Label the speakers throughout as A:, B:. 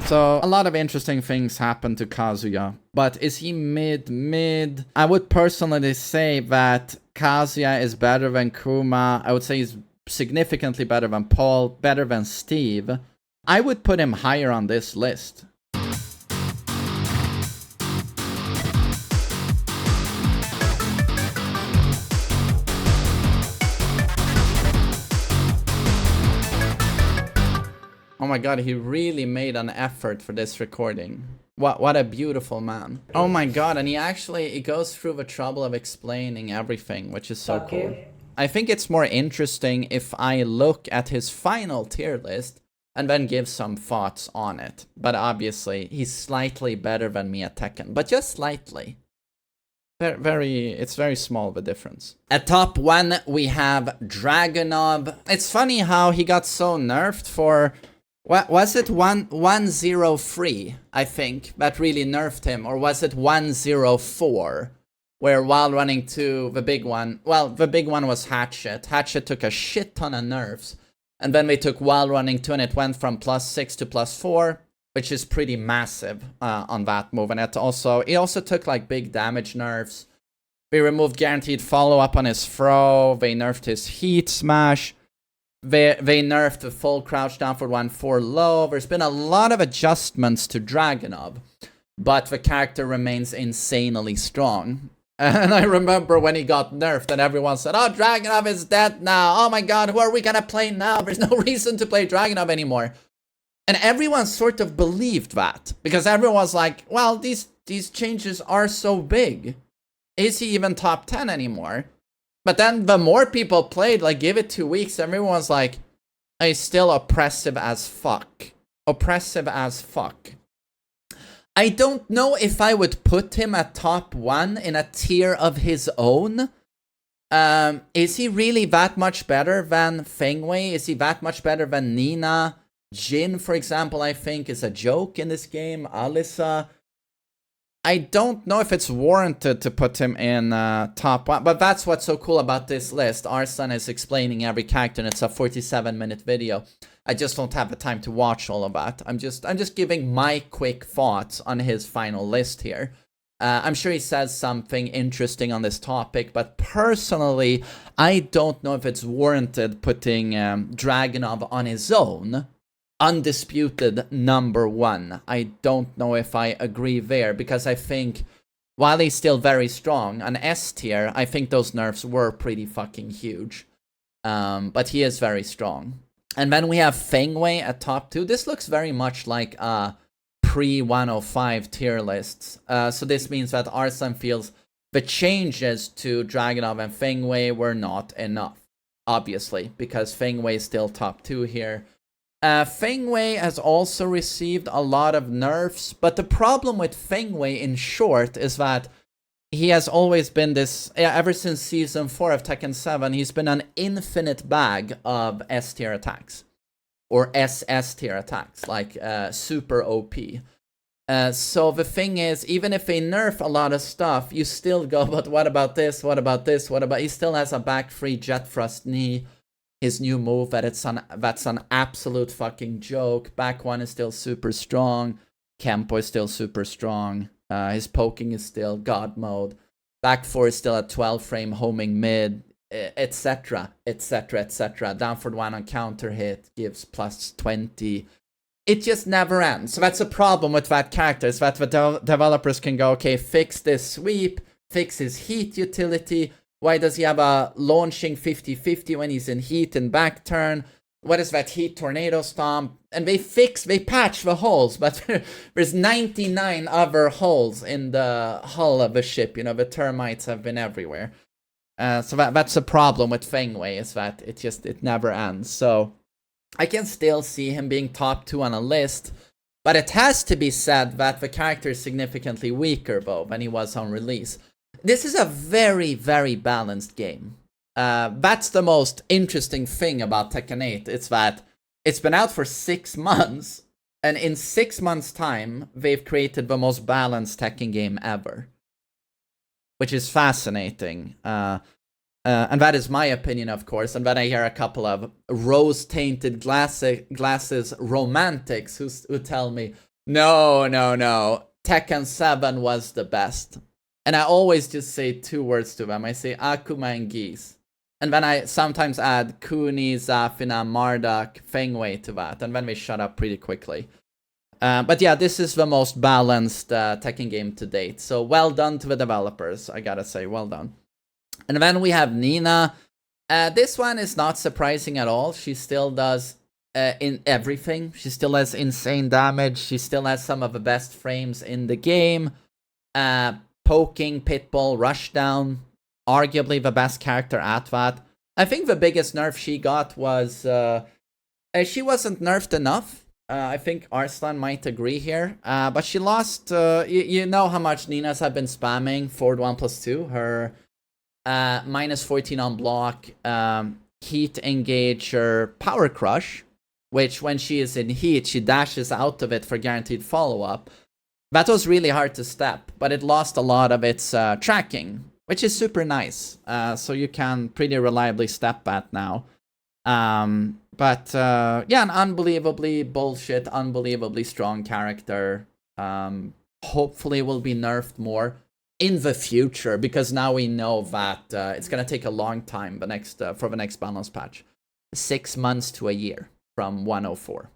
A: So a lot of interesting things happen to Kazuya, but is he mid? I would personally say that Kazuya is better than Kuma. I would say he's significantly better than Paul, better than Steve. I would put him higher on this list. Oh my god, he really made an effort for this recording. What a beautiful man. Oh my god, and he goes through the trouble of explaining everything, which is so cool. I think it's more interesting if I look at his final tier list and then give some thoughts on it. But obviously, he's slightly better than me at Tekken, but just slightly. It's very small, the difference. At top 1, we have Dragunov. It's funny how he got so nerfed for... What was it? 103, I think, that really nerfed him, or was it 104? Where while running to the big one, well, the big one was Hatchet. Hatchet took a shit ton of nerfs, and then they took while running 2, and it went from +6 to +4, which is pretty massive on that move. And it also took like big damage nerfs. They removed guaranteed follow-up on his throw. They nerfed his heat smash. They nerfed the full crouch down for 1-4 low. There's been a lot of adjustments to Dragunov, but the character remains insanely strong. And I remember when he got nerfed and everyone said, oh, Dragunov is dead now. Oh my god, who are we gonna play now? There's no reason to play Dragunov anymore. And everyone sort of believed that, because everyone was like, well, these changes are so big. Is he even top 10 anymore? But then the more people played, like, give it 2 weeks, everyone's like, he's still oppressive as fuck. Oppressive as fuck. I don't know if I would put him at top 1 in a tier of his own. Is he really that much better than Feng Wei? Is he that much better than Nina? Jin, for example, I think is a joke in this game. Alisa. I don't know if it's warranted to put him in top 1, but that's what's so cool about this list. Arslan is explaining every character, and it's a 47-minute video. I just don't have the time to watch all of that. I'm just giving my quick thoughts on his final list here. I'm sure he says something interesting on this topic, but personally, I don't know if it's warranted putting Dragunov on his own. Undisputed number 1. I don't know if I agree there, because I think while he's still very strong, an S tier, I think those nerfs were pretty fucking huge. But he is very strong. And then we have Feng Wei at top 2. This looks very much like a pre-105 tier lists. So this means that Arslan feels the changes to Dragunov and Feng Wei were not enough, obviously, because Feng Wei is still top 2 here. Feng Wei has also received a lot of nerfs, but the problem with Feng Wei, in short, is that he has always been this, ever since Season 4 of Tekken 7, he's been an infinite bag of S-tier attacks. Or SS tier attacks, like super OP. So the thing is, even if they nerf a lot of stuff, you still go, but what about this, what about this, what about... He still has a back-free jet thrust knee. His new move, that's an absolute fucking joke. Back 1 is still super strong. Kempo is still super strong. His poking is still god mode. Back 4 is still at 12 frame homing mid, etc, etc, etc. Down for 1 on counter hit gives +20. It just never ends. So that's a problem with that character, is that the developers can go, okay, fix this sweep, fix his heat utility. Why does he have a launching 50-50 when he's in heat and back turn? What is that heat tornado stomp? And they patch the holes, but there's 99 other holes in the hull of the ship. You know, the termites have been everywhere. So that's a problem with Feng Wei, is that it never ends. So I can still see him being top 2 on a list, but it has to be said that the character is significantly weaker, though, than he was on release. This is a very, very balanced game. That's the most interesting thing about Tekken 8. It's that it's been out for 6 months, and in 6 months' time, they've created the most balanced Tekken game ever. Which is fascinating. And that is my opinion, of course. And then I hear a couple of rose-tainted glasses romantics who tell me, No. Tekken 7 was the best. And I always just say 2 words to them. I say Akuma and Geese. And then I sometimes add Kuni, Zafina, Marduk, Feng Wei to that. And then we shut up pretty quickly. But yeah, this is the most balanced Tekken game to date. So well done to the developers, I gotta say, well done. And then we have Nina. This one is not surprising at all. She still does in everything. She still has insane damage. She still has some of the best frames in the game. Poking, pitbull, rushdown. Arguably the best character at that. I think the biggest nerf she got was... she wasn't nerfed enough. I think Arslan might agree here. But she lost... you know how much Nina's have been spamming forward 1+2. Her minus 14 on block, heat engager, power crush. Which when she is in heat, she dashes out of it for guaranteed follow-up. That was really hard to step. But it lost a lot of its tracking. Which is super nice. So you can pretty reliably step that now. But yeah, an unbelievably bullshit, unbelievably strong character. Hopefully will be nerfed more in the future. Because now we know that it's going to take a long time for the next balance patch. 6 months to a year from 104.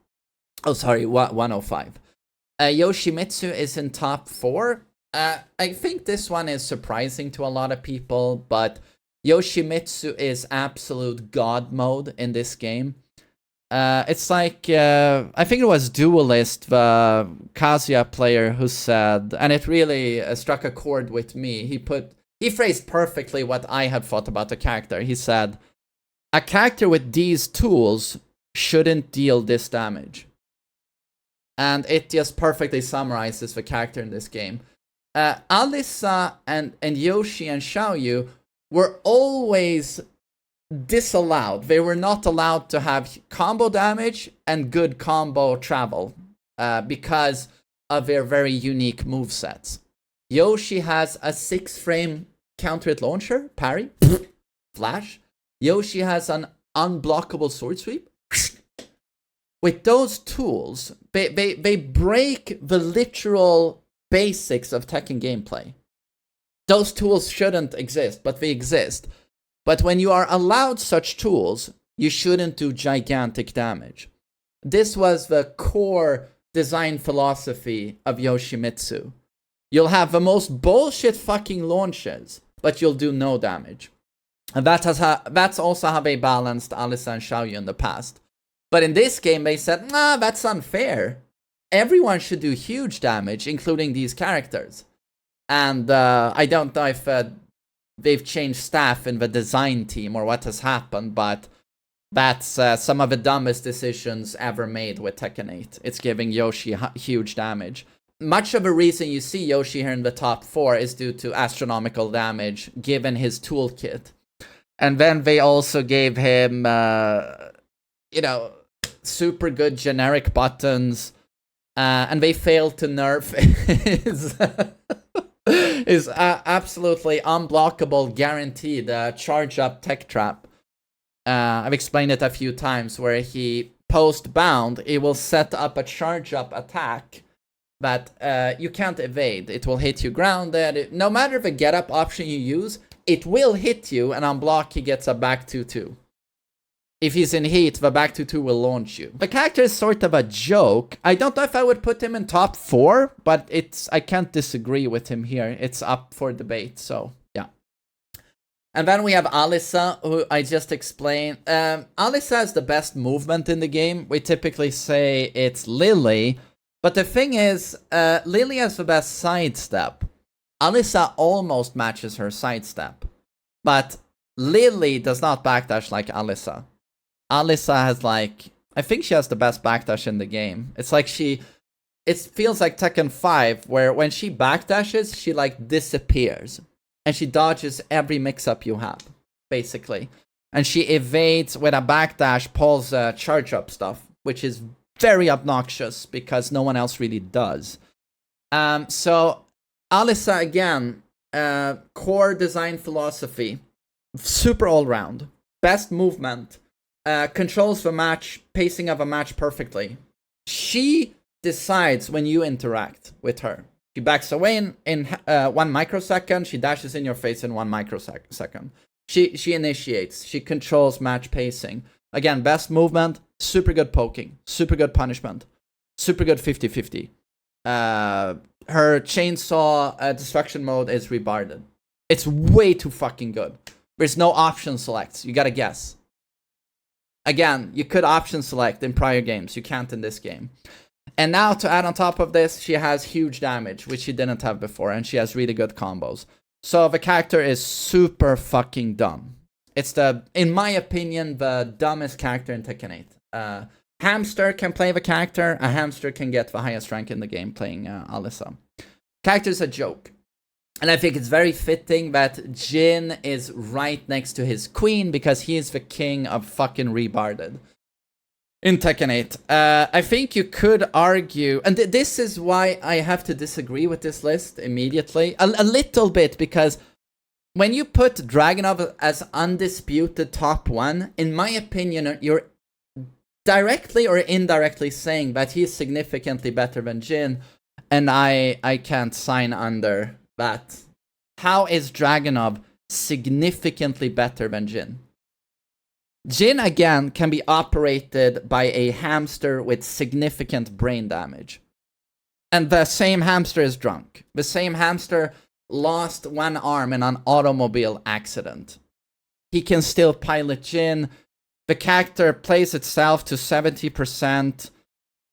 A: Oh, sorry, 105. Yoshimitsu is in top 4. I think this one is surprising to a lot of people, but Yoshimitsu is absolute god mode in this game. It's like, I think it was Duelist, the Kazuya player, who said, and it really struck a chord with me. He phrased perfectly what I had thought about the character. He said, a character with these tools shouldn't deal this damage. And it just perfectly summarizes the character in this game. Alisa and Yoshi and Xiaoyu were always disallowed. They were not allowed to have combo damage and good combo travel because of their very unique movesets. Yoshi has a 6-frame counter hit launcher, parry, flash. Yoshi has an unblockable sword sweep. With those tools, they break the literal basics of Tekken gameplay. Those tools shouldn't exist, but they exist. But when you are allowed such tools, you shouldn't do gigantic damage. This was the core design philosophy of Yoshimitsu. You'll have the most bullshit fucking launches, but you'll do no damage. And that's also how they balanced Alisa and Xiaoyu in the past. But in this game, they said, nah, that's unfair. Everyone should do huge damage, including these characters. And I don't know if they've changed staff in the design team or what has happened, but that's some of the dumbest decisions ever made with Tekken 8. It's giving Yoshi huge damage. Much of the reason you see Yoshi here in the top 4 is due to astronomical damage, given his toolkit. And then they also gave him, super good generic buttons. And they failed to nerf his absolutely unblockable, guaranteed charge-up tech trap. I've explained it a few times, where he, post-bound, it will set up a charge-up attack that you can't evade. It will hit you grounded. No matter the get-up option you use, it will hit you, and on block he gets a back 2-2. If he's in heat, the back 2-2 will launch you. The character is sort of a joke. I don't know if I would put him in top 4, but I can't disagree with him here. It's up for debate, so yeah. And then we have Alisa, who I just explained. Alisa has the best movement in the game. We typically say it's Lili, but the thing is, Lili has the best sidestep. Alisa almost matches her sidestep, but Lili does not backdash like Alisa. Alisa has I think she has the best backdash in the game. It's like it feels like Tekken 5, where when she backdashes, she disappears. And she dodges every mix-up you have, basically. And she evades with a backdash, pulls charge-up stuff, which is very obnoxious because no one else really does. So, Alisa, again, core design philosophy, super all-round, best movement, controls the match, pacing of a match perfectly. She decides when you interact with her. She backs away in 1 microsecond. She dashes in your face in 1 microsecond. She initiates. She controls match pacing. Again, best movement, super good poking, super good punishment, super good 50-50. Her chainsaw destruction mode is rebarded. It's way too fucking good. There's no option selects. You gotta guess. Again, you could option select in prior games. You can't in this game. And now to add on top of this, she has huge damage, which she didn't have before, and she has really good combos. So the character is super fucking dumb. It's in my opinion, the dumbest character in Tekken 8. Hamster can play the character. A hamster can get the highest rank in the game playing Alisa. Character's a joke. And I think it's very fitting that Jin is right next to his queen because he is the king of fucking rebarded. In Tekken 8, I think you could argue, and this is why I have to disagree with this list immediately, a little bit, because when you put Dragunov as undisputed top 1, in my opinion, you're directly or indirectly saying that he's significantly better than Jin, and I can't sign under that. How is Dragunov significantly better than Jin? Jin, again, can be operated by a hamster with significant brain damage. And the same hamster is drunk. The same hamster lost 1 arm in an automobile accident. He can still pilot Jin. The character plays itself to 70%.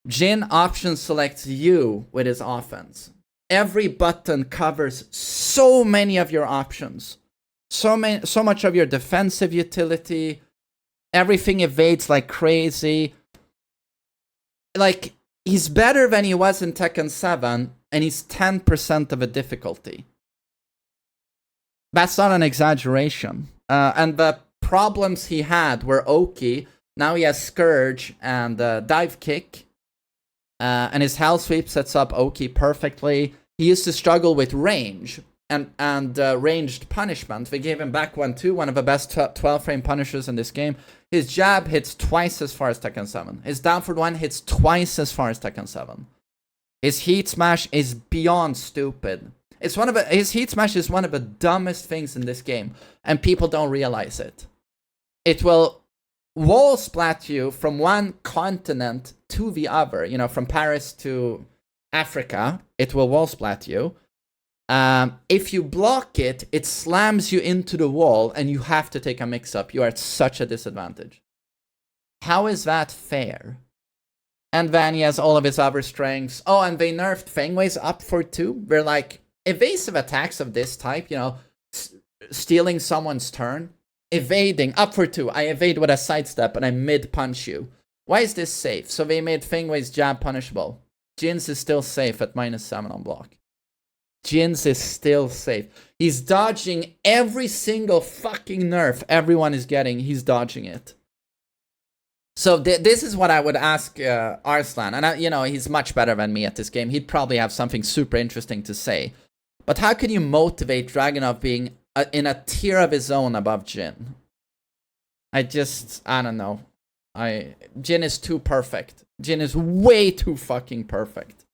A: Jin option selects you with his offense. Every button covers so many of your options. So much of your defensive utility. Everything evades like crazy. Like, he's better than he was in Tekken 7, and he's 10% of a difficulty. That's not an exaggeration. And the problems he had were Oki. Now he has Scourge and Dive Kick. And his Hell Sweep sets up Oki perfectly. He used to struggle with range and ranged punishment. They gave him back 1-2, one of the best 12-frame punishers in this game. His jab hits twice as far as Tekken 7. His downward one hits twice as far as Tekken 7. His heat smash is beyond stupid. His heat smash is one of the dumbest things in this game, and people don't realize it. It will wall splat you from one continent to the other. You know, from Paris to Africa, it will wall splat you. If you block it, it slams you into the wall and you have to take a mix-up. You are at such a disadvantage. How is that fair? And then he has all of his other strengths. Oh, and they nerfed Feng Wei's up for 2. They're like, evasive attacks of this type, you know, stealing someone's turn. Evading, up for 2. I evade with a sidestep and I mid-punch you. Why is this safe? So they made Feng Wei's jab punishable. Jin's is still safe at -7 on block. Jin's is still safe. He's dodging every single fucking nerf everyone is getting. He's dodging it. So this is what I would ask Arslan. And, you know, he's much better than me at this game. He'd probably have something super interesting to say. But how can you motivate Dragunov being in a tier of his own above Jin? I don't know. Jin is too perfect. Jin is way too fucking perfect.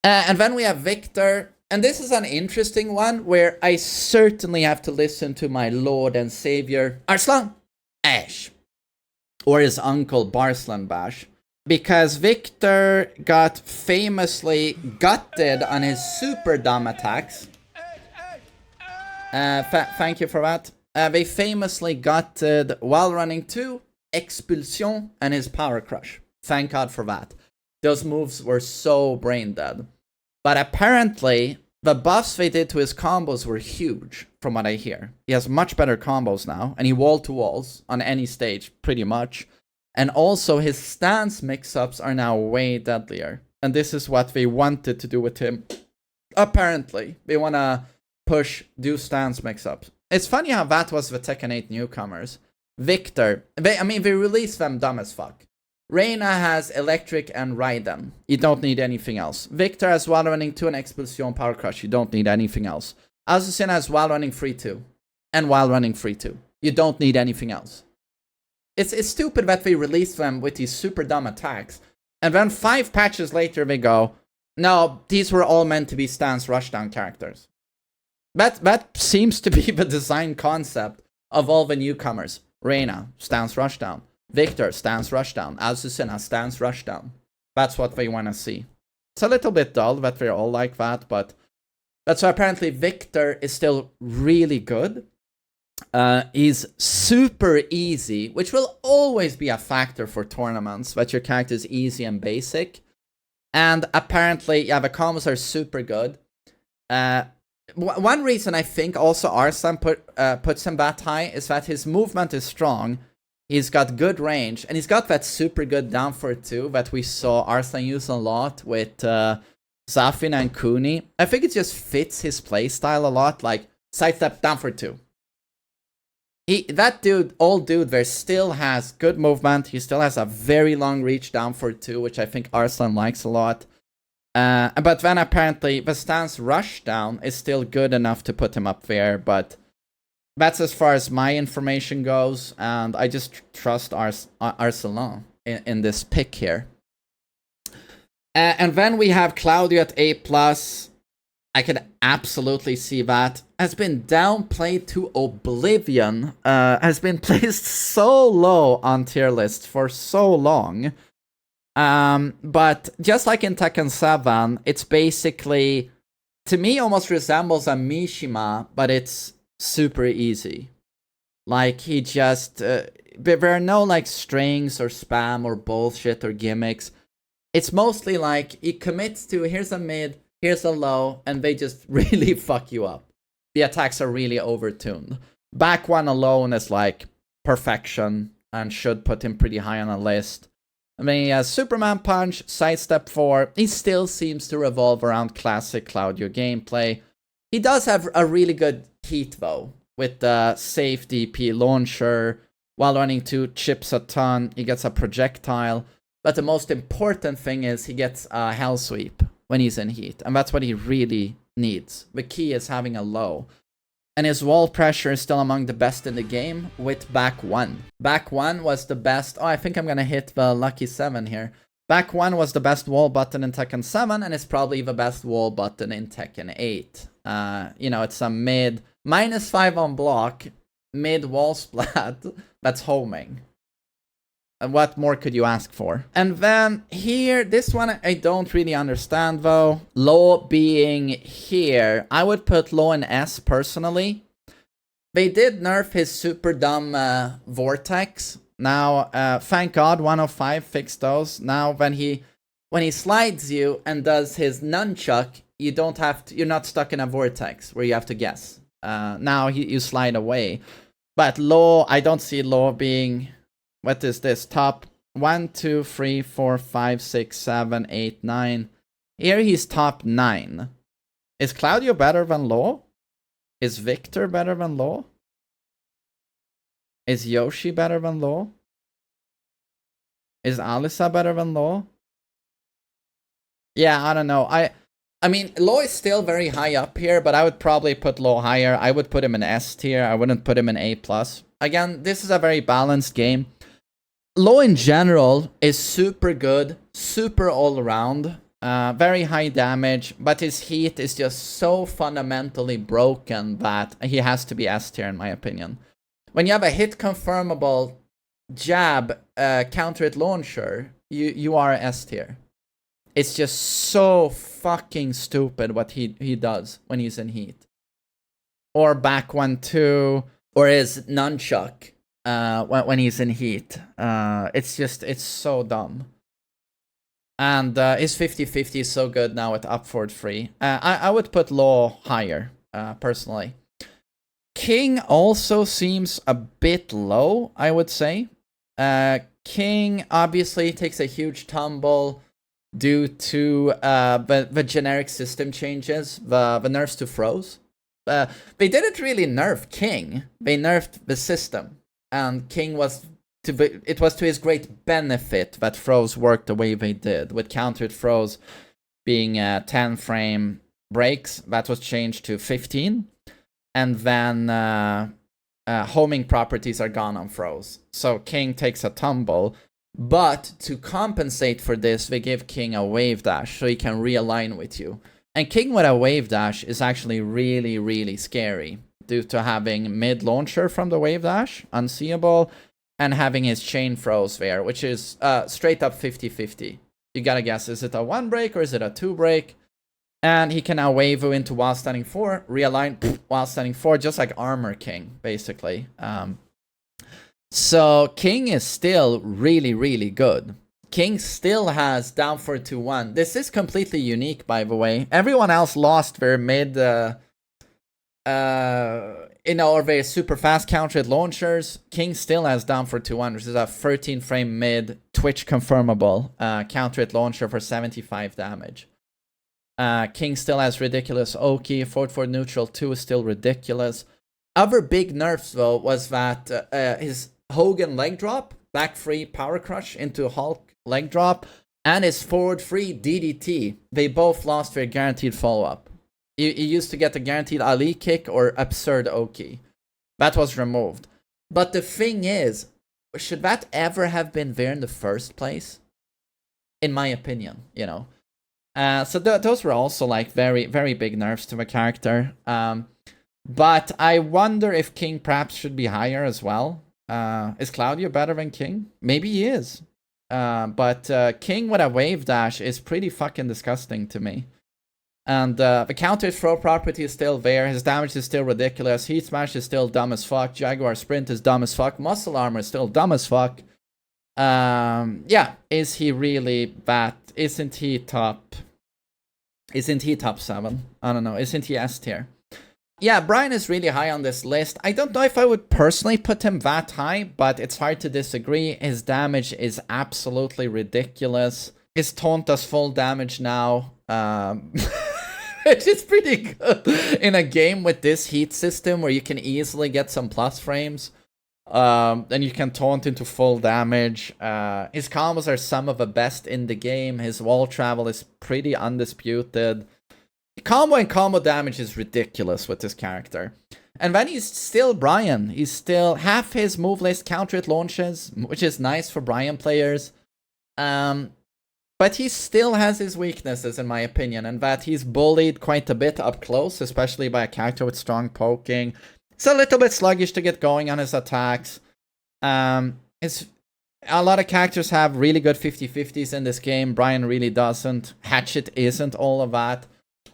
A: And then we have Victor. And this is an interesting one where I certainly have to listen to my Lord and Savior, Arslan Ash. Or his uncle, Barslan Bash. Because Victor got famously gutted on his super dumb attacks. Thank you for that. They famously gutted while running 2, Expulsion, and his Power Crush. Thank God for that. Those moves were so brain dead. But apparently, the buffs they did to his combos were huge, from what I hear. He has much better combos now, and he wall-to-walls on any stage, pretty much. And also, his stance mix-ups are now way deadlier. And this is what they wanted to do with him. Apparently, they want to do stance mix-ups. It's funny how that was the Tekken 8 newcomers. Victor, they released them dumb as fuck. Reina has Electric and Raiden. You don't need anything else. Victor has while running 2 and Expulsion Power Crush. You don't need anything else. Azucena has while running free 2. And while running free 2. You don't need anything else. It's stupid that they released them with these super dumb attacks. And then 5 patches later they go, no, these were all meant to be stance rushdown characters. That seems to be the design concept of all the newcomers. Reina, stance rushdown. Victor, stance rushdown. Azucena, stance rushdown. That's what they want to see. It's a little bit dull that they're all like that, but that's why apparently Victor is still really good. He's super easy, which will always be a factor for tournaments, that your character is easy and basic. And apparently, yeah, the combos are super good. One reason I think also Arslan puts him that high is that his movement is strong. He's got good range, and he's got that super good down for 2 that we saw Arslan use a lot with Zafina and Kuni. I think it just fits his playstyle a lot, like sidestep down for 2. That dude, old dude there, still has good movement. He still has a very long reach down for 2, which I think Arslan likes a lot. But then apparently the stance rushdown is still good enough to put him up there, but that's as far as my information goes, and I just trust Arslan in this pick here. And then we have Claudio at A+. I could absolutely see that. Has been downplayed to oblivion. Has been placed so low on tier list for so long. But just like in Tekken 7, it's basically, to me, almost resembles a Mishima, but it's super easy. Like, he just, there are no like strings or spam or bullshit or gimmicks. It's mostly like, he commits to, here's a mid, here's a low, and they just really fuck you up. The attacks are really overtuned. Back one alone is like perfection and should put him pretty high on a list. I mean, he has Superman Punch, Sidestep 4. He still seems to revolve around classic Claudio gameplay. He does have a really good heat, though, with the safe DP launcher. While running 2 chips a ton, he gets a projectile. But the most important thing is he gets a Hell Sweep when he's in heat. And that's what he really needs. The key is having a low. And his wall pressure is still among the best in the game with back 1. Back 1 was the best. Oh, I think I'm going to hit the lucky 7 here. Back 1 was the best wall button in Tekken 7, and it's probably the best wall button in Tekken 8. You know, it's a mid, -5 on block, mid wall splat that's homing. And what more could you ask for? And then here, this one I don't really understand though. Low being here. I would put Low in S personally. They did nerf his super dumb vortex. Now, thank God 105 fixed those. Now when he slides you and does his nunchuck, you don't have to, you're not stuck in a vortex where you have to guess. Now you slide away. But Low, I don't see Low being, what is this? Top 1, 2, 3, 4, 5, 6, 7, 8, 9. Here he's top 9. Is Claudio better than Low? Is Victor better than Low? Is Yoshi better than Low? Is Alisa better than Low? Yeah, I don't know. I mean, Low is still very high up here, but I would probably put Low higher. I would put him in S tier. I wouldn't put him in A+. Again, this is a very balanced game. Low in general is super good, super all around, very high damage, but his heat is just so fundamentally broken that he has to be S tier in my opinion. When you have a hit confirmable jab counter hit launcher, you are S tier. It's just so fucking stupid what he does when he's in heat. Or back 1-2, or his nunchuck. When he's in heat. It's so dumb. And his 50-50 is so good now with upward 3. I would put Low higher, personally. King also seems a bit low, I would say. King obviously takes a huge tumble due to the generic system changes, the nerfs to Froze. They didn't really nerf King, they nerfed the system. And King was it was to his great benefit that Froze worked the way they did, with countered Froze being 10 frame breaks. That was changed to 15, and then homing properties are gone on Froze. So King takes a tumble, But to compensate for this, they give King a wave dash so he can realign with you. And King with a wave dash is actually really, really scary due to having mid launcher from the wave dash, unseeable, and having his chain throws there, which is straight up 50-50. You gotta guess, is it a 1 break or is it a 2 break? And he can now wave you into while standing 4, realign while standing 4, just like Armor King, basically. So King is still really, really good. King still has down for 2-1. This is completely unique, by the way. Everyone else lost their mid, or their super fast countered launchers. King still has down for 2-1, which is a 13 frame mid Twitch confirmable countered launcher for 75 damage. King still has ridiculous Oki. Forward neutral 2 is still ridiculous. Other big nerfs though was that his Hogan leg drop, back 3 power crush into Hulk leg drop, and his forward 3 DDT, they both lost their guaranteed follow-up. You used to get the guaranteed Ali kick or absurd Oki. That was removed. But the thing is, should that ever have been there in the first place? In my opinion, you know. So those were also like very, very big nerfs to the character. But I wonder if King perhaps should be higher as well. Is Claudio better than King? Maybe he is. But King with a wave dash is pretty fucking disgusting to me. And the counter throw property is still there. His damage is still ridiculous. Heat Smash is still dumb as fuck. Jaguar Sprint is dumb as fuck. Muscle Armor is still dumb as fuck. Yeah, is he really that? Isn't he top 7? I don't know. Isn't he S tier? Yeah, Bryan is really high on this list. I don't know if I would personally put him that high, but it's hard to disagree. His damage is absolutely ridiculous. His taunt does full damage now. Which is pretty good in a game with this heat system where you can easily get some plus frames. And you can taunt into full damage. His combos are some of the best in the game. His wall travel is pretty undisputed. Combo and combo damage is ridiculous with this character. And then he's still Bryan. He's still half his move list counter it launches, which is nice for Bryan players. But he still has his weaknesses, in my opinion, and that he's bullied quite a bit up close, especially by a character with strong poking. It's a little bit sluggish to get going on his attacks. A lot of characters have really good 50-50s in this game. Bryan really doesn't. Hatchet isn't all of that.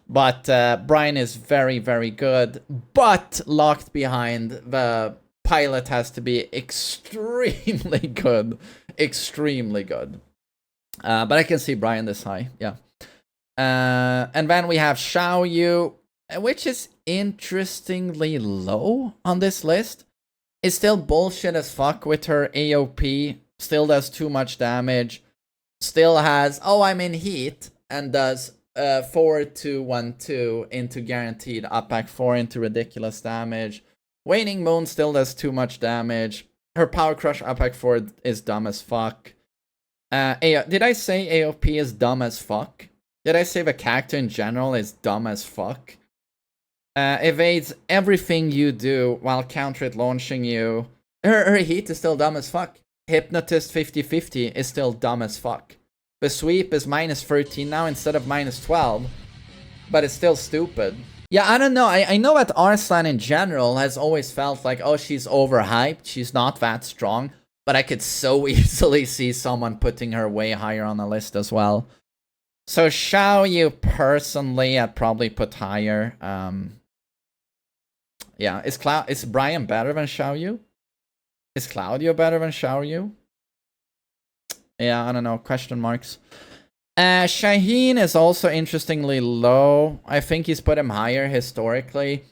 A: But Bryan is very, very good. But locked behind, the pilot has to be extremely good. Extremely good. But I can see Bryan this high, yeah. And then we have Xiaoyu, which is interestingly low on this list. It's still bullshit as fuck with her AOP. Still does too much damage. Still has, I'm in heat, and does 4-2-1-2 into guaranteed up back 4 into ridiculous damage. Waning Moon still does too much damage. Her Power Crush up back 4 is dumb as fuck. Did I say AOP is dumb as fuck? Did I say the character in general is dumb as fuck? Evades everything you do while counter it launching you. Her heat is still dumb as fuck. Hypnotist 50-50 is still dumb as fuck. The sweep is minus 13 now instead of minus 12. But it's still stupid. Yeah, I don't know. I know that Arslan in general has always felt like, she's overhyped. She's not that strong. But I could so easily see someone putting her way higher on the list as well. So Xiaoyu, personally, I'd probably put higher. Yeah, is Bryan better than Xiaoyu? Is Claudio better than Xiaoyu? Yeah, I don't know. Question marks. Shaheen is also interestingly low. I think he's put him higher historically.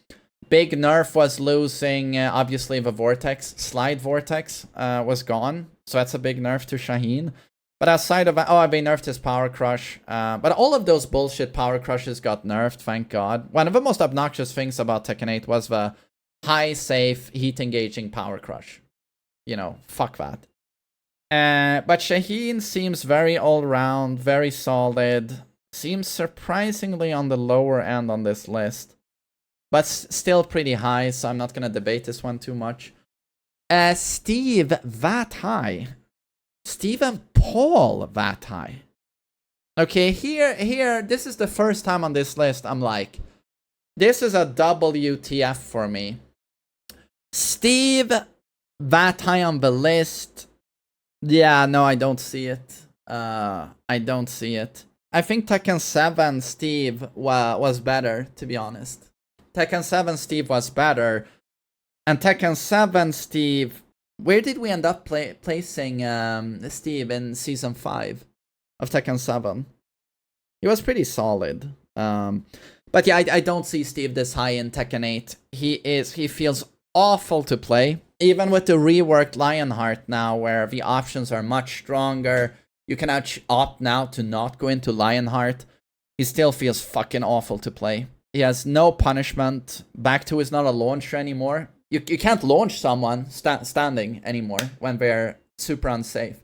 A: Big nerf was losing, obviously, the Vortex. Slide Vortex was gone. So that's a big nerf to Shaheen. But outside of that, they nerfed his Power Crush. But all of those bullshit Power Crushes got nerfed, thank God. One of the most obnoxious things about Tekken 8 was the high safe heat engaging Power Crush. You know, fuck that. But Shaheen seems very all-round, very solid. Seems surprisingly on the lower end on this list. But still pretty high, so I'm not going to debate this one too much. Steve, that high? Steve and Paul that high. Okay, here, this is the first time on this list I'm like, this is a WTF for me. Steve that high on the list. Yeah, no, I don't see it. I don't see it. I think Tekken 7 Steve was better, to be honest. Tekken 7 Steve was better. And Tekken 7 Steve... Where did we end up placing Steve in Season 5 of Tekken 7? He was pretty solid. But yeah, I don't see Steve this high in Tekken 8. He feels awful to play. Even with the reworked Lionheart now, where the options are much stronger, you can opt now to not go into Lionheart. He still feels fucking awful to play. He has no punishment. Back 2 is not a launcher anymore. You can't launch someone standing anymore when they're super unsafe.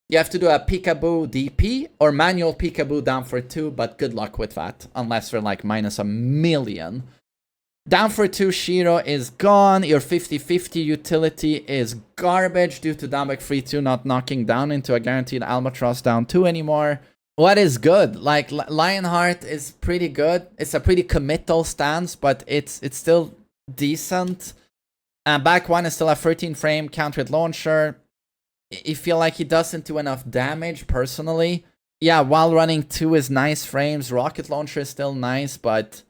A: You have to do a peekaboo DP or manual peekaboo down for 2, but good luck with that, unless they're like minus a million. Down for 2 Shiro is gone. Your 50-50 utility is garbage due to down back 3-2 not knocking down into a guaranteed Albatross down 2 anymore. What is good? Like, Lionheart is pretty good. It's a pretty committal stance, but it's still decent. Back 1 is still a 13 frame counter hit launcher. I feel like he doesn't do enough damage, personally. Yeah, while running 2 is nice frames. Rocket launcher is still nice, but...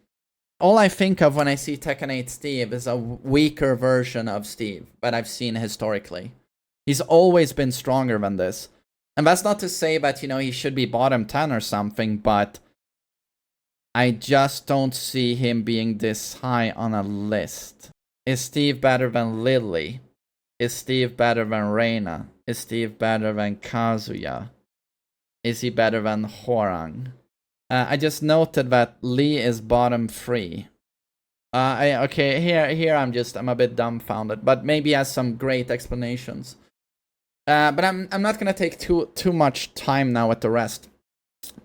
A: all I think of when I see Tekken 8 Steve is a weaker version of Steve that I've seen historically. He's always been stronger than this. And that's not to say that, you know, he should be bottom 10 or something, but I just don't see him being this high on a list. Is Steve better than Lili? Is Steve better than Reina? Is Steve better than Kazuya? Is he better than Hwoarang? I just noted that Lee is bottom 3. Okay, here I'm a bit dumbfounded, but maybe he has some great explanations. But I'm not gonna take too much time now with the rest.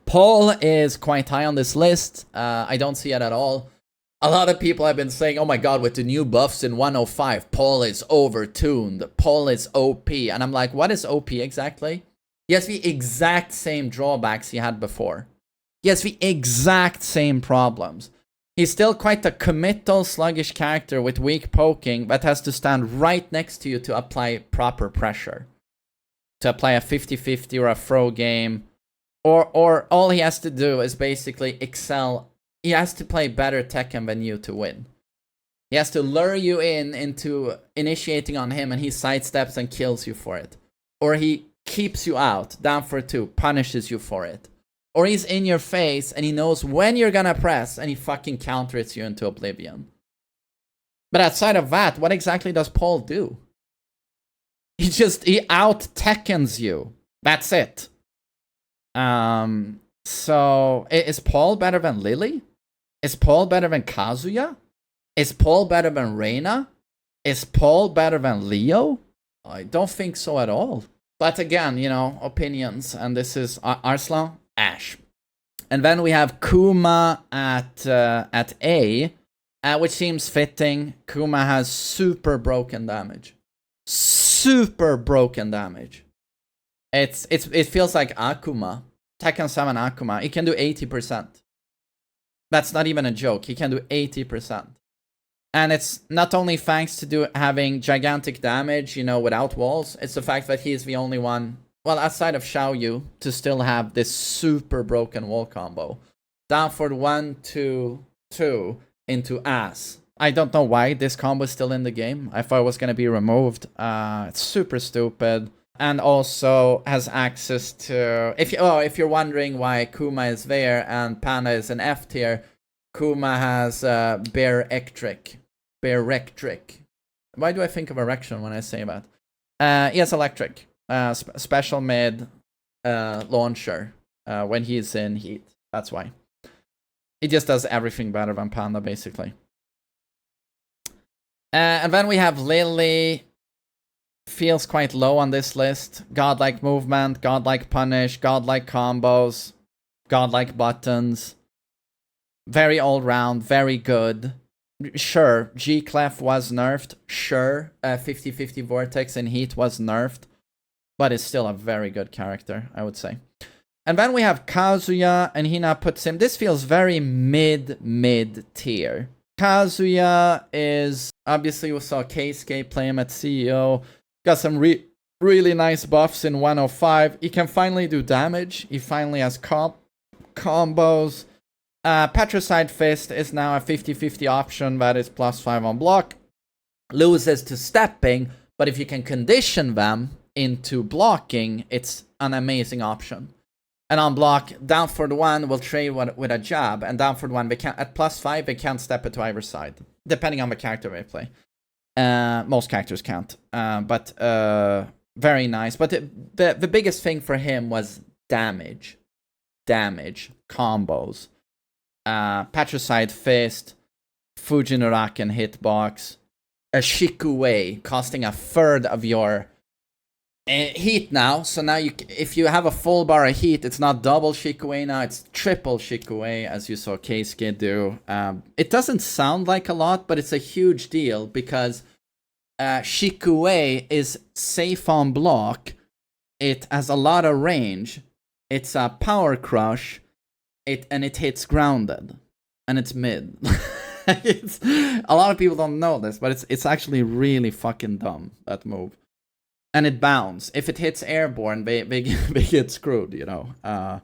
A: Paul is quite high on this list. I don't see it at all. A lot of people have been saying, oh my god, with the new buffs in 105, Paul is overtuned. Paul is OP. And I'm like, what is OP exactly? He has the exact same drawbacks he had before. He has the exact same problems. He's still quite a committal, sluggish character with weak poking that has to stand right next to you to apply proper pressure. To apply a 50-50 or a throw game. Or all he has to do is basically excel. He has to play better Tekken than you to win. He has to lure you into initiating on him, and he sidesteps and kills you for it. Or he keeps you out, down for 2, punishes you for it. Or he's in your face, and he knows when you're gonna press, and he fucking counters you into oblivion. But outside of that, what exactly does Paul do? He out-Tekkens you. That's it. So, is Paul better than Lili? Is Paul better than Kazuya? Is Paul better than Reina? Is Paul better than Leo? I don't think so at all. But again, you know, opinions. And this is Arslan, Ash. And then we have Kuma at A, which seems fitting. Kuma has super broken damage. Super broken damage. It feels like Akuma. Tekken 7 Akuma. He can do 80%. That's not even a joke. He can do 80%. And it's not only thanks to having gigantic damage, you know, without walls. It's the fact that he's the only one, well, outside of Xiaoyu, to still have this super broken wall combo. Down for 1, 2, 2 into ass. I don't know why this combo is still in the game. I thought it was going to be removed. It's super stupid. And also has access to... If you're wondering why Kuma is there and Panda is an F tier, Kuma has Bear Electric. Why do I think of erection when I say that? He has electric. Special mid launcher when he's in heat. That's why. He just does everything better than Panda, basically. And then we have Lili. Feels quite low on this list. Godlike movement, godlike punish, godlike combos, godlike buttons. Very all round, very good. Sure, G-Clef was nerfed. Sure, 50-50 Vortex in Heat was nerfed. but is still a very good character, I would say. And then we have Kazuya, and he now puts him... This feels very mid tier. Kazuya is... Obviously, we saw Keisuke play him at CEO. Got some really nice buffs in 105. He can finally do damage. He finally has combos. Patricide Fist is now a 50-50 option that is +5 on block. Loses to stepping, but if you can condition them into blocking, it's an amazing option. And on block, down for the 1 will trade with a jab, and down for the 1 they can at +5 they can't step it to either side, depending on the character they play. Most characters can't, but very nice. But the biggest thing for him was damage, combos, Patricide Fist, Fujinuraken hitbox, a Shikue costing a third of your heat now. So now if you have a full bar of heat, it's not double Shikue now, it's triple Shikue, as you saw Keisuke do. It doesn't sound like a lot, but it's a huge deal because Shikue is safe on block. It has a lot of range. It's a power crush. And it hits grounded. And it's mid. A lot of people don't know this, but it's actually really fucking dumb, that move. And it bounds. If it hits airborne, they get screwed, you know.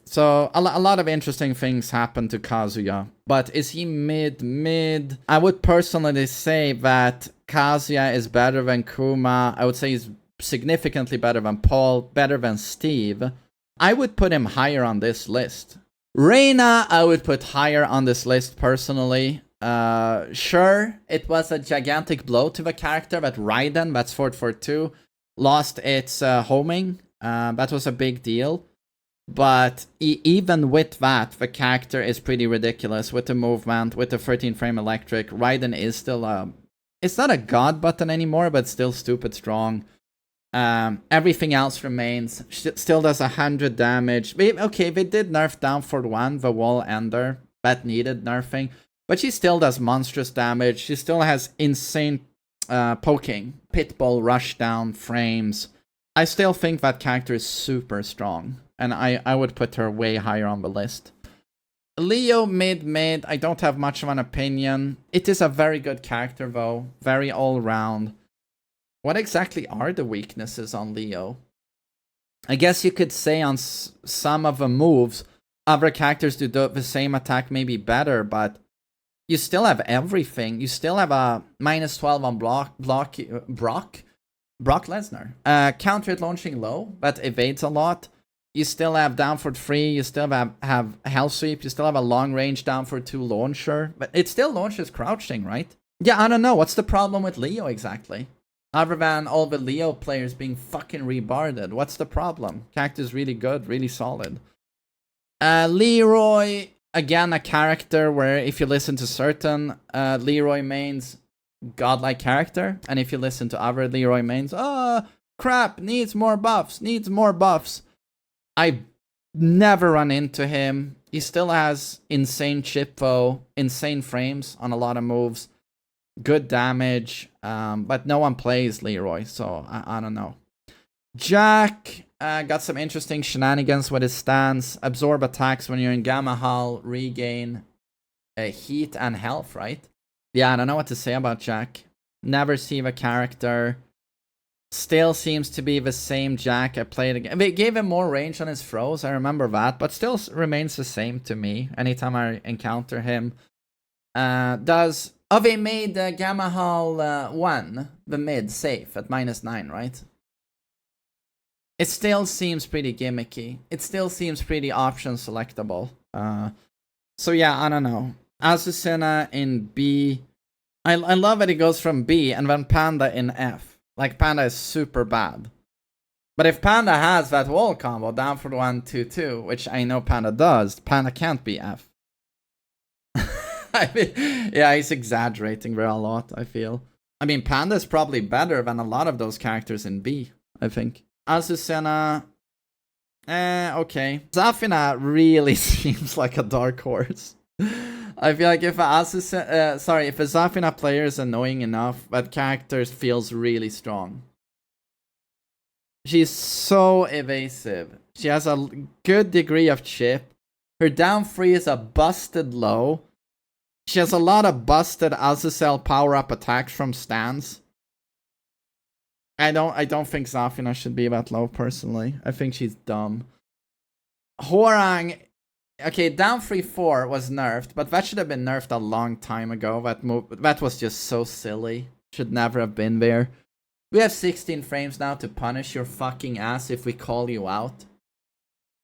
A: So a lot of interesting things happen to Kazuya. But is he mid? I would personally say that Kazuya is better than Kuma. I would say he's significantly better than Paul, better than Steve. I would put him higher on this list. Reina, I would put higher on this list personally. Sure, it was a gigantic blow to the character that Raiden, that's 442, lost its homing. That was a big deal. But even with that, the character is pretty ridiculous with the movement, with the 13 frame electric. Raiden is still it's not a god button anymore, but still stupid strong. Everything else remains. Still does 100 damage. Okay, they did nerf down for 1, the wall ender. That needed nerfing. But she still does monstrous damage. She still has insane poking. Pitbull rush down frames. I still think that character is super strong. And I would put her way higher on the list. Leo mid. I don't have much of an opinion. It is a very good character though. Very all-round. What exactly are the weaknesses on Leo? I guess you could say on some of the moves, other characters do the same attack maybe better, but you still have everything. You still have a -12 on Brock Lesnar. Counter it launching low, but evades a lot. You still have down for 3, you still have Hell Sweep, you still have a long range down for 2 launcher, but it still launches crouching, right? Yeah, I don't know. What's the problem with Leo exactly? Other than all the Leo players being fucking rebarded. What's the problem? Character's really good, really solid. Leroy, again, a character where if you listen to certain Leroy mains, godlike character. And if you listen to other Leroy mains, crap, needs more buffs. I never run into him. He still has insane chip though, insane frames on a lot of moves. Good damage, but no one plays Leroy, so I don't know. Jack got some interesting shenanigans with his stance. Absorb attacks when you're in Gamma Hull, regain heat and health, right? Yeah, I don't know what to say about Jack. Never see the character. Still seems to be the same Jack I played again. They gave him more range on his throws, I remember that, but still remains the same to me anytime I encounter him. Oh, they made Gamma Hull 1, the mid, safe at -9, right? It still seems pretty gimmicky. It still seems pretty option selectable. So yeah, I don't know. Azucena in B. I love that it goes from B and then Panda in F. Like, Panda is super bad. But if Panda has that wall combo down for 1, 2, 2, which I know Panda does, Panda can't be F. I mean, yeah, he's exaggerating very a lot, I feel. I mean, Panda is probably better than a lot of those characters in B, I think. Azucena, okay. Zafina really seems like a dark horse. I feel like if a Zafina player is annoying enough, that character feels really strong. She's so evasive. She has a good degree of chip. Her down 3 is a busted low. She has a lot of busted Azazel power-up attacks from stands. I don't think Zafina should be that low, personally. I think she's dumb. Hwoarang, okay, down 3-4 was nerfed, but that should have been nerfed a long time ago. That was just so silly. Should never have been there. We have 16 frames now to punish your fucking ass if we call you out.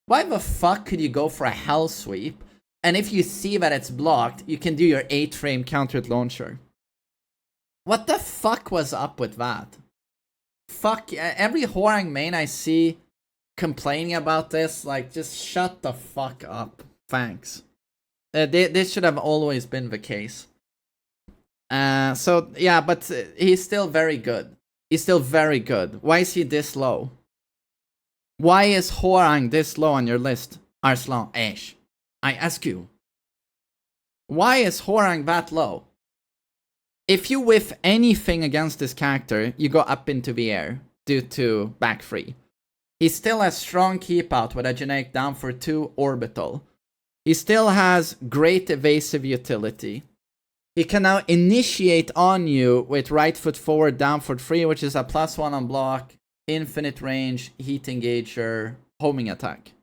A: Why the fuck could you go for a hell sweep? And if you see that it's blocked, you can do your 8-frame countered launcher. What the fuck was up with that? Fuck, every Hwoarang main I see complaining about this, like, just shut the fuck up. Thanks. This should have always been the case. So, yeah, but he's still very good. He's still very good. Why is he this low? Why is Hwoarang this low on your list, Arslan? Ash, I ask you. Why is Hwoarang that low? If you whiff anything against this character, you go up into the air due to back 3. He still has strong keep out with a generic down for 2 orbital. He still has great evasive utility. He can now initiate on you with right foot forward, down foot 3, which is a +1 on block, infinite range, heat engager, homing attack.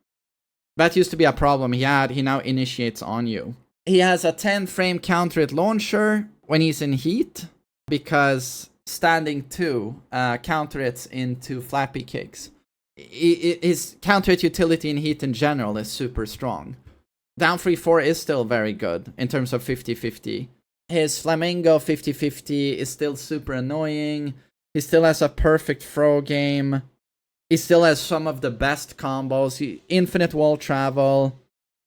A: That used to be a problem he had. He now initiates on you. He has a 10-frame counter hit launcher when he's in heat, because standing 2 counter hits into flappy kicks. His counter hit utility in heat in general is super strong. Down 3-4 is still very good in terms of 50-50. His Flamingo 50-50 is still super annoying. He still has a perfect throw game. He still has some of the best combos. Infinite wall travel.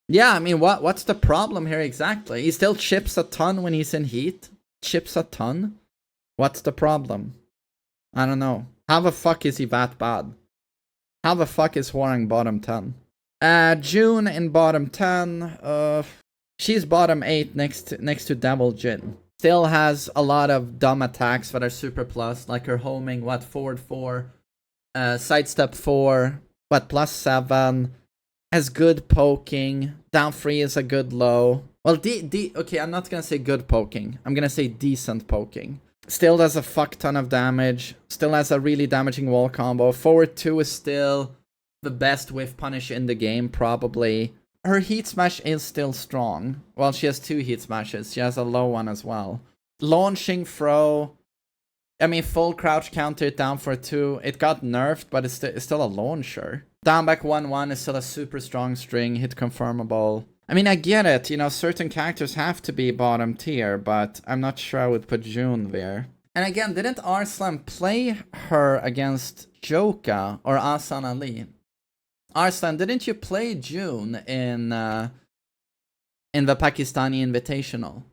A: Yeah, I mean, what's the problem here exactly? He still chips a ton when he's in heat. Chips a ton? What's the problem? I don't know. How the fuck is he that bad? How the fuck is Hwoarang bottom 10? June in bottom 10. She's bottom 8 next to Devil Jin. Still has a lot of dumb attacks that are super plus, like her homing, forward 4, sidestep 4, +7. Has good poking. Down 3 is a good low. Well, okay, I'm not gonna say good poking. I'm gonna say decent poking. Still does a fuck ton of damage. Still has a really damaging wall combo. Forward 2 is still the best whiff punish in the game, probably. Her heat smash is still strong. Well, she has 2 heat smashes. She has a low one as well. Launching throw. I mean, full crouch counter down for 2. It got nerfed, but it's still a launcher. Down back 1-1 is still a super strong string, hit confirmable. I mean, I get it, you know, certain characters have to be bottom tier, but I'm not sure I would put June there. And again, didn't Arslan play her against Joka or Asan Ali? Arslan, didn't you play June in the Pakistani Invitational?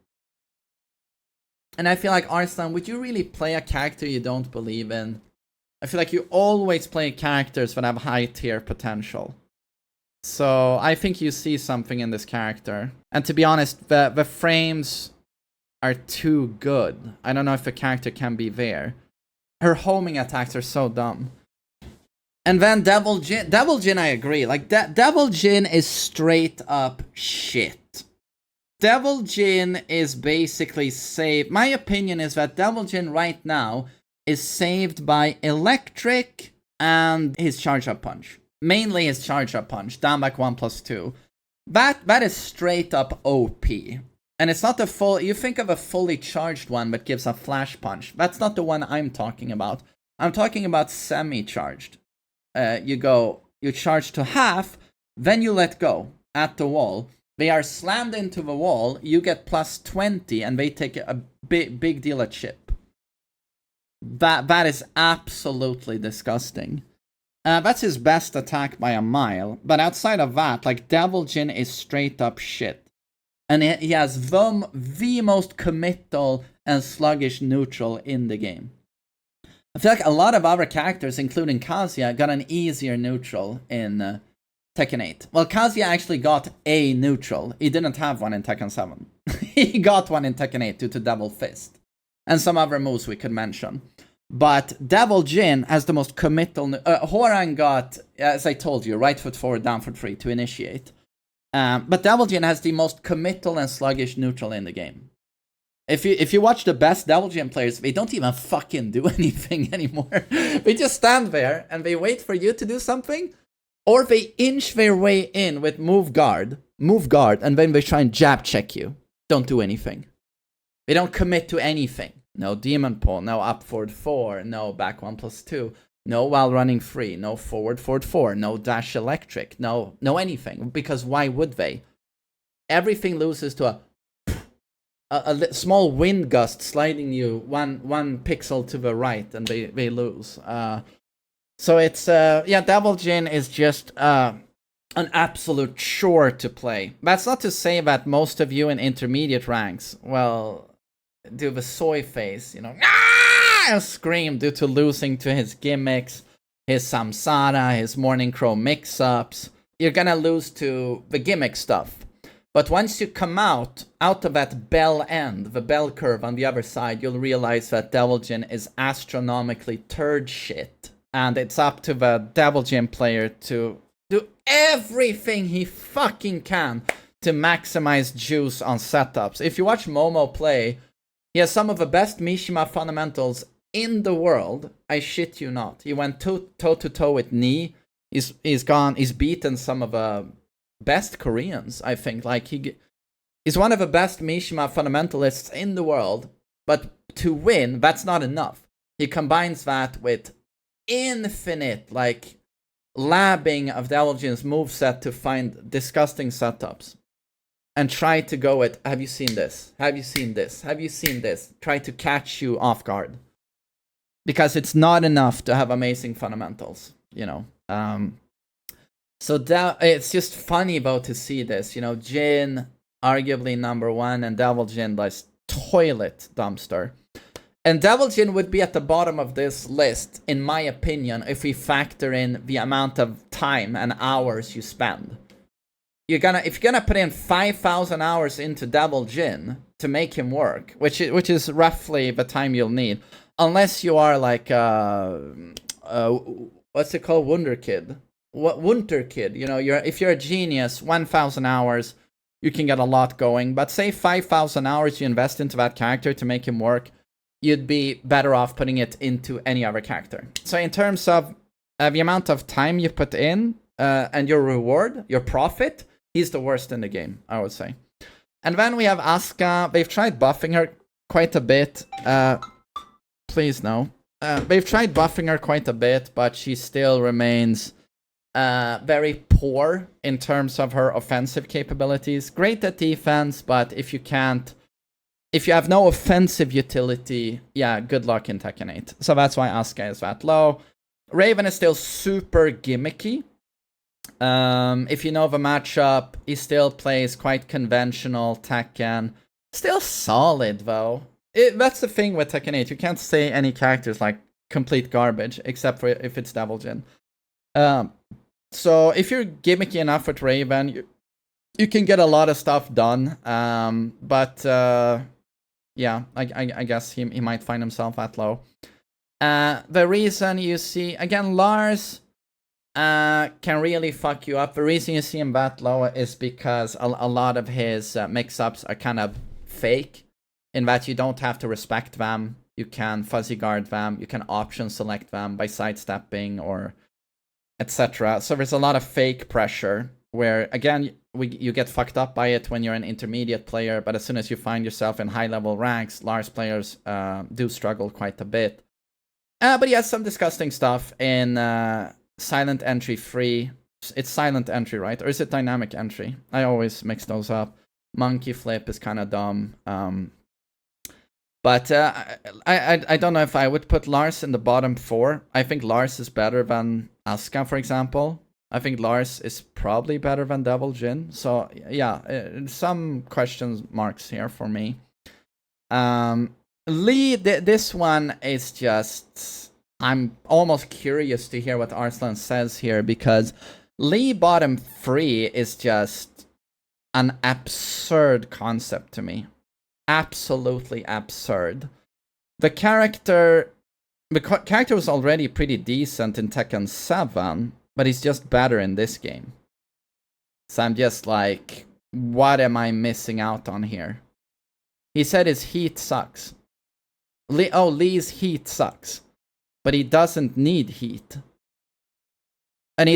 A: And I feel like, Arslan, would you really play a character you don't believe in? I feel like you always play characters that have high tier potential. So I think you see something in this character. And to be honest, the frames are too good. I don't know if the character can be there. Her homing attacks are so dumb. And then Devil Jin, I agree. Like, Devil Jin is straight up shit. Devil Jin is basically saved. My opinion is that Devil Jin right now is saved by Electric and his charge up punch. Mainly his charge up punch, down back 1+2. That is straight up OP. And it's not the full, you think of a fully charged one that gives a flash punch. That's not the one I'm talking about. I'm talking about semi-charged. You charge to half, then you let go at the wall. They are slammed into the wall, you get +20, and they take a big deal of chip. That is absolutely disgusting. That's his best attack by a mile. But outside of that, like, Devil Jin is straight up shit. And he has the most committal and sluggish neutral in the game. I feel like a lot of other characters, including Kazuya, got an easier neutral in Tekken 8. Well, Kazuya actually got a neutral. He didn't have one in Tekken 7. He got one in Tekken 8 due to Devil Fist. And some other moves we could mention. But Devil Jin has the most committal... Hwoarang got, as I told you, right foot forward, down foot 3 to initiate. But Devil Jin has the most committal and sluggish neutral in the game. If you watch the best Devil Jin players, they don't even fucking do anything anymore. They just stand there and they wait for you to do something, or they inch their way in with move guard, and then they try and jab check you. Don't do anything. They don't commit to anything. No demon pull, no up forward 4, no back 1+2, no while running 3, no forward 4, no dash electric, no anything. Because why would they? Everything loses to a small wind gust sliding you one pixel to the right, and they lose. So it's Devil Jin is just an absolute chore to play. That's not to say that most of you in intermediate ranks, well, do the soy face, you know, and scream due to losing to his gimmicks, his samsara, his morning crow mix-ups. You're gonna lose to the gimmick stuff. But once you come out of that bell end, the bell curve on the other side, you'll realize that Devil Jin is astronomically turd shit. And it's up to the Devil Jin player to do everything he fucking can to maximize juice on setups. If you watch Momo play, he has some of the best Mishima fundamentals in the world. I shit you not. He went toe to toe with Ni. He's beaten some of the best Koreans, I think. Like he's one of the best Mishima fundamentalists in the world. But to win, that's not enough. He combines that with infinite, like, labbing of Devil Jin's moveset to find disgusting setups. And try to go at, have you seen this? Have you seen this? Have you seen this? Try to catch you off guard. Because it's not enough to have amazing fundamentals, you know. So that it's just funny about to see this, you know. Jin, arguably number 1, and Devil Jin, like, toilet dumpster. And Devil Jin would be at the bottom of this list, in my opinion, if we factor in the amount of time and hours you spend. If you're gonna put in 5,000 hours into Devil Jin to make him work, which is roughly the time you'll need, unless you are like what's it called, Wonder Kid, you know, if you're a genius, 1,000 hours, you can get a lot going. But say 5,000 hours you invest into that character to make him work, you'd be better off putting it into any other character. So in terms of the amount of time you put in and your reward, your profit, he's the worst in the game, I would say. And then we have Asuka. They've tried buffing her quite a bit. Please no. They've tried buffing her quite a bit, but she still remains very poor in terms of her offensive capabilities. Great at defense, but if you have no offensive utility, yeah, good luck in Tekken 8. So that's why Asuka is that low. Raven is still super gimmicky. If you know the matchup, he still plays quite conventional Tekken. Still solid, though. That's the thing with Tekken 8. You can't say any characters like complete garbage, except for if it's Devil Jin. So if you're gimmicky enough with Raven, you can get a lot of stuff done. But yeah, I guess he might find himself at low. The reason you see, again, Lars can really fuck you up. The reason you see him that low is because a lot of his mix-ups are kind of fake, in that you don't have to respect them. You can fuzzy guard them. You can option select them by sidestepping or etc. So there's a lot of fake pressure where, again, you get fucked up by it when you're an intermediate player, but as soon as you find yourself in high-level ranks, Lars players do struggle quite a bit. But he has some disgusting stuff in silent entry 3. It's silent entry, right? Or is it dynamic entry? I always mix those up. Monkey flip is kind of dumb. But I don't know if I would put Lars in the bottom 4. I think Lars is better than Asuka, for example. I think Lars is probably better than Devil Jin. So yeah, some question marks here for me. Lee, this one is just... I'm almost curious to hear what Arslan says here, because Lee bottom 3 is just an absurd concept to me. Absolutely absurd. The character The character was already pretty decent in Tekken 7, but he's just better in this game. So I'm just like, what am I missing out on here? He said his heat sucks. Lee's heat sucks. But he doesn't need heat. And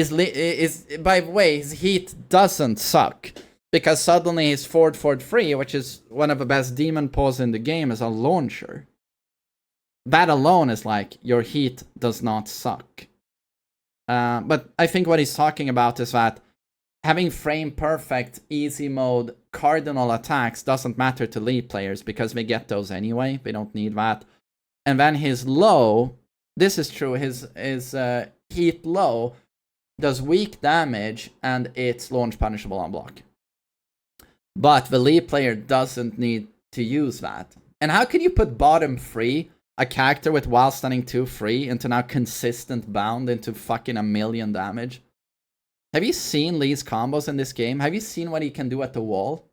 A: by the way, his heat doesn't suck. Because suddenly his forward 3, which is one of the best demon poses in the game, is a launcher. That alone is like, your heat does not suck. But I think what he's talking about is that having frame perfect, easy mode, cardinal attacks doesn't matter to Lee players because they get those anyway. They don't need that. And then his low, this is true, his heat low does weak damage and it's launch punishable on block. But the Lee player doesn't need to use that. And how can you put bottom 3, a character with while standing 2 free, into now consistent bound into fucking 1,000,000 damage? Have you seen Lee's combos in this game? Have you seen what he can do at the wall?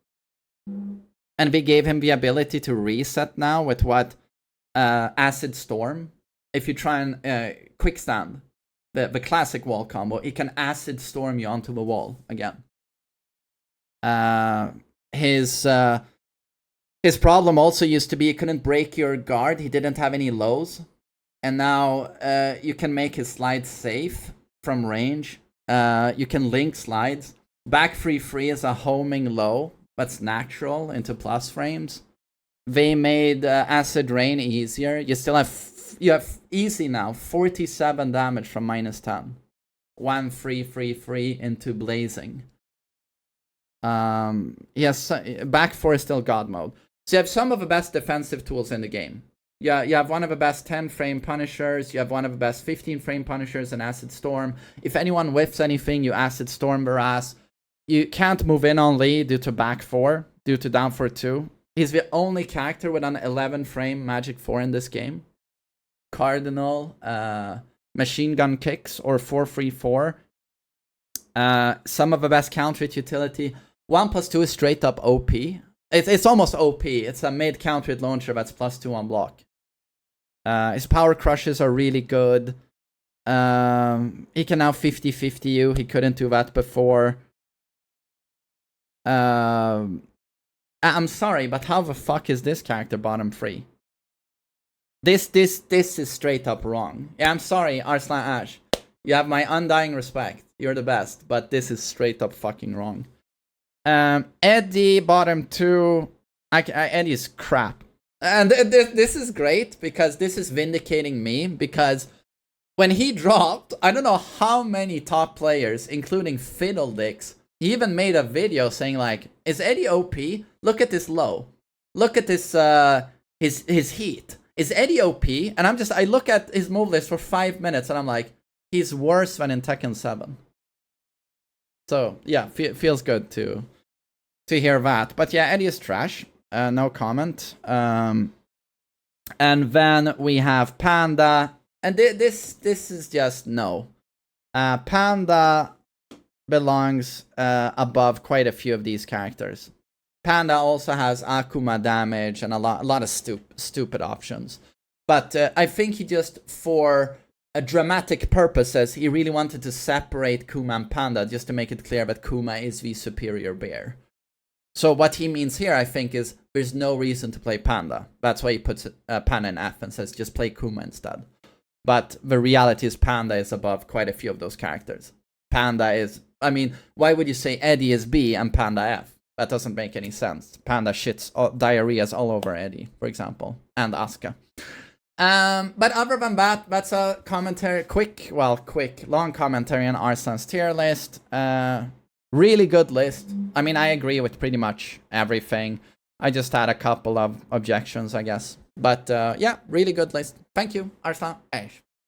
A: And they gave him the ability to reset now with what? Acid Storm. If you try and quick stand, the classic wall combo, it can Acid Storm you onto the wall again. His problem also used to be he couldn't break your guard. He didn't have any lows. And now you can make his slides safe from range. You can link slides. Back 3 is a homing low that's natural into plus frames. They made Acid Rain easier. You have easy now 47 damage from -10. 1 3 into blazing. Yes, back 4 is still God mode. So you have some of the best defensive tools in the game. Yeah, you have one of the best 10 frame punishers. You have one of the best 15 frame punishers and Acid Storm. If anyone whiffs anything, you Acid Storm their ass. You can't move in on Lee due to back 4, due to down 4-2. He's the only character with an 11 frame magic 4 in this game. Cardinal, machine gun kicks, or 4-3-4. Some of the best counter with utility. 1+2 is straight up OP. It's almost OP. It's a mid counter with launcher that's +2 on block. His power crushes are really good. He can now 50-50 you. He couldn't do that before. I'm sorry, but how the fuck is this character bottom 3? This is straight up wrong. Yeah, I'm sorry, Arslan Ash. You have my undying respect. You're the best, but this is straight up fucking wrong. Eddie, bottom 2. Eddie's crap. And this is great because this is vindicating me, because when he dropped, I don't know how many top players, including Fiddledicks, he even made a video saying like, is Eddie OP? Look at this low. Look at this, his heat. Is Eddie OP? And I look at his move list for 5 minutes and I'm like, he's worse than in Tekken 7. So yeah, feels good to hear that. But yeah, Eddie is trash. No comment. And then we have Panda. And this is just no. Panda belongs above quite a few of these characters. Panda also has Akuma damage and a lot of stupid options. But I think he just, for dramatic purposes, he really wanted to separate Kuma and Panda just to make it clear that Kuma is the superior bear. So what he means here, I think, is there's no reason to play Panda. That's why he puts Panda in F and says just play Kuma instead. But the reality is Panda is above quite a few of those characters. Panda is, I mean, why would you say Eddie is B and Panda F? That doesn't make any sense. Panda shits diarrheas all over Eddie, for example, and Asuka. But other than that, that's a commentary, long commentary on Arslan's tier list. Really good list. I mean, I agree with pretty much everything. I just had a couple of objections, I guess. But yeah, really good list. Thank you, Arslan.